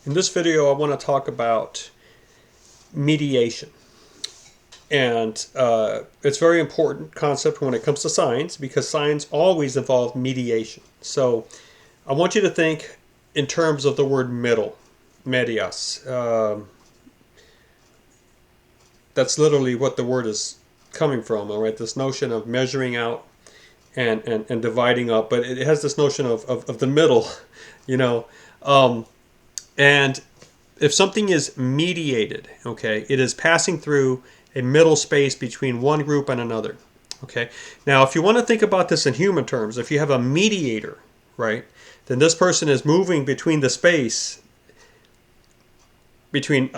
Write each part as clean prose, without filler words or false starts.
In this video, I want to talk about mediation. And it's a very important concept when it comes to science because science always involves mediation. So I want you to think in terms of the word middle, medias. That's literally what the word is coming from, all right? This notion of measuring out and dividing up, but it has this notion of the middle, you know. And if something is mediated, okay, it is passing through a middle space between one group and another. Okay. Now, if you want to think about this in human terms, if you have a mediator, right, then this person is moving between the space between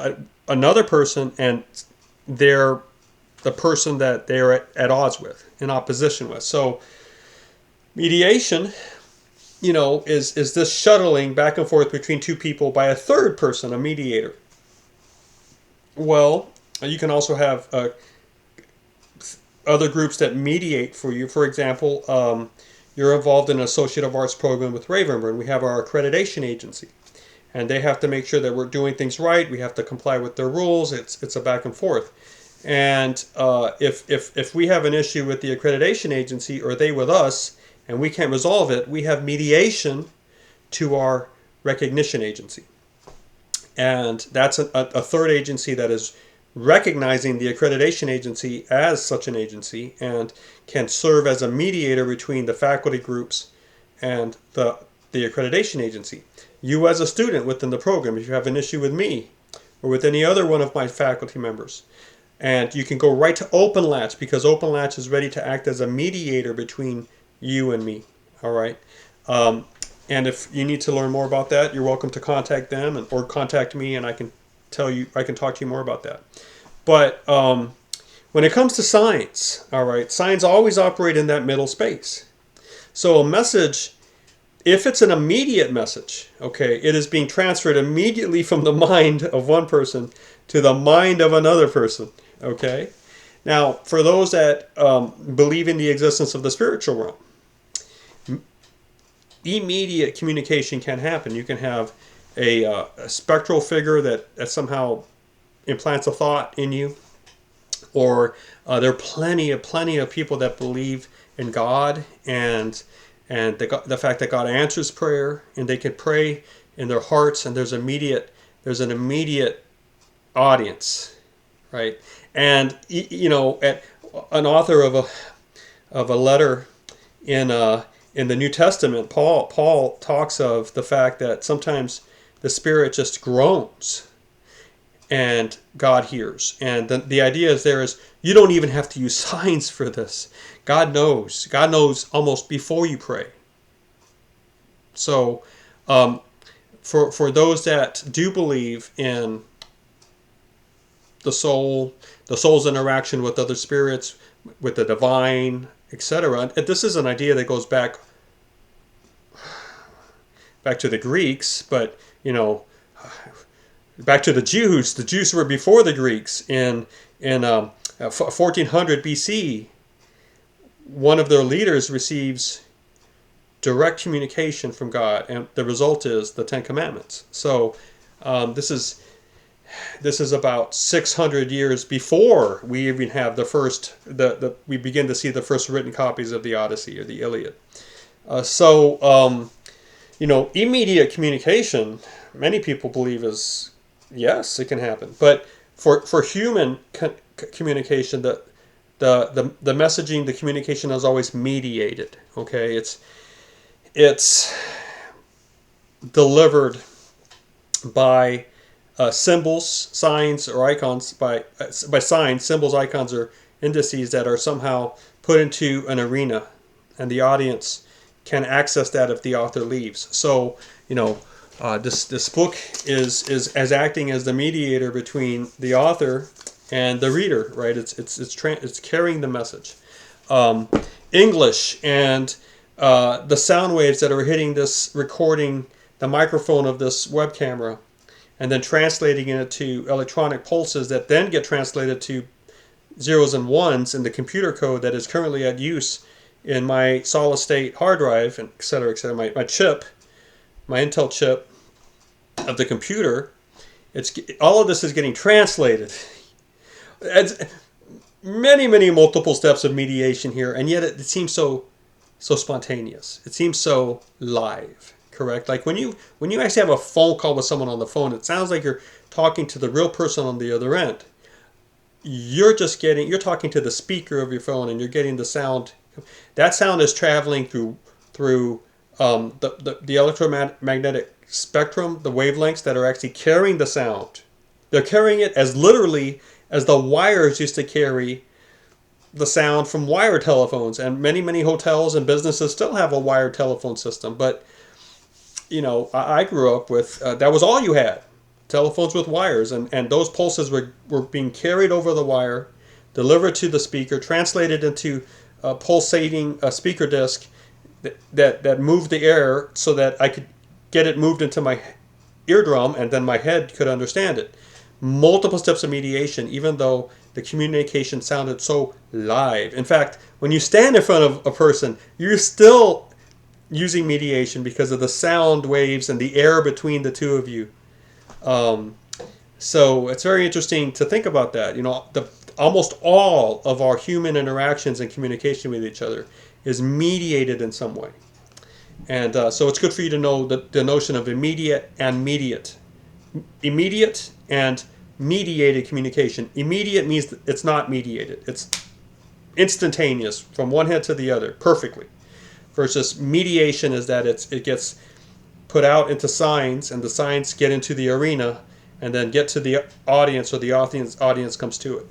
another person and the person that they're at odds with, in opposition with. So mediation, is this shuttling back and forth between two people by a third person, a mediator. Well, you can also have other groups that mediate for you. For example, you're involved in an Associate of Arts program with Ravenburn. We have our accreditation agency, and they have to make sure that we're doing things right. We have to comply with their rules. It's a back and forth. And if we have an issue with the accreditation agency or they with us, and we can't resolve it, we have mediation to our recognition agency. And that's a third agency that is recognizing the accreditation agency as such an agency and can serve as a mediator between the faculty groups and the accreditation agency. You as a student within the program, if you have an issue with me or with any other one of my faculty members, and you can go right to Open Latch because Open Latch is ready to act as a mediator between you and me. All right. And if you need to learn more about that, you're welcome to contact them or contact me, and I can talk to you more about that. But when it comes to science, all right, science always operate in that middle space. So a message, if it's an immediate message, okay, it is being transferred immediately from the mind of one person to the mind of another person. Okay. Now, for those that believe in the existence of the spiritual realm, immediate communication can happen. You can have a spectral figure that somehow implants a thought in you, or there are plenty of people that believe in God and the fact that God answers prayer, and they can pray in their hearts, and there's an immediate audience, right? And an author of a letter in the New Testament, Paul talks of the fact that sometimes the Spirit just groans and God hears. And the idea is you don't even have to use signs for this. God knows. God knows almost before you pray. So for those that do believe in the soul's interaction with other spirits, with the divine, etc. This is an idea that goes back to the Greeks, but back to the Jews. The Jews were before the Greeks. In 1400 BC, one of their leaders receives direct communication from God, and the result is the Ten Commandments. So this is about 600 years before we even have we begin to see the first written copies of the Odyssey or the Iliad. Immediate communication, many people believe yes, it can happen. But for human communication, the messaging, the communication is always mediated. Okay, it's delivered by symbols, signs, or icons. By signs, symbols, icons, or indices that are somehow put into an arena, and the audience can access that if the author leaves. So this book is as acting as the mediator between the author and the reader, right? It's carrying the message. English and the sound waves that are hitting this recording, the microphone of this web camera, and then translating it to electronic pulses that then get translated to zeros and ones in the computer code that is currently at use in my solid state hard drive, and et cetera, my chip, my Intel chip, of the computer, it's all of this is getting translated. It's many multiple steps of mediation here, and yet it seems so spontaneous. It seems so live. Correct? Like when you actually have a phone call with someone on the phone, it sounds like you're talking to the real person on the other end. You're talking to the speaker of your phone, and you're getting the sound. That sound is traveling through the electromagnetic spectrum, the wavelengths that are actually carrying the sound. They're carrying it as literally as the wires used to carry the sound from wired telephones. And many hotels and businesses still have a wired telephone system. But, I grew up with, that was all you had. Telephones with wires. And those pulses were being carried over the wire, delivered to the speaker, translated into a pulsating speaker disc that moved the air so that I could get it moved into my eardrum, and then my head could understand it. Multiple steps of mediation, even though the communication sounded so live. In fact, when you stand in front of a person, you're still using mediation because of the sound waves and the air between the two of you. So it's very interesting to think about that. Almost all of our human interactions and communication with each other is mediated in some way. And so it's good for you to know the notion of immediate and mediate. Immediate and mediated communication. Immediate means it's not mediated. It's instantaneous from one head to the other perfectly. Versus mediation is that it gets put out into signs, and the signs get into the arena and then get to the audience, or the audience comes to it.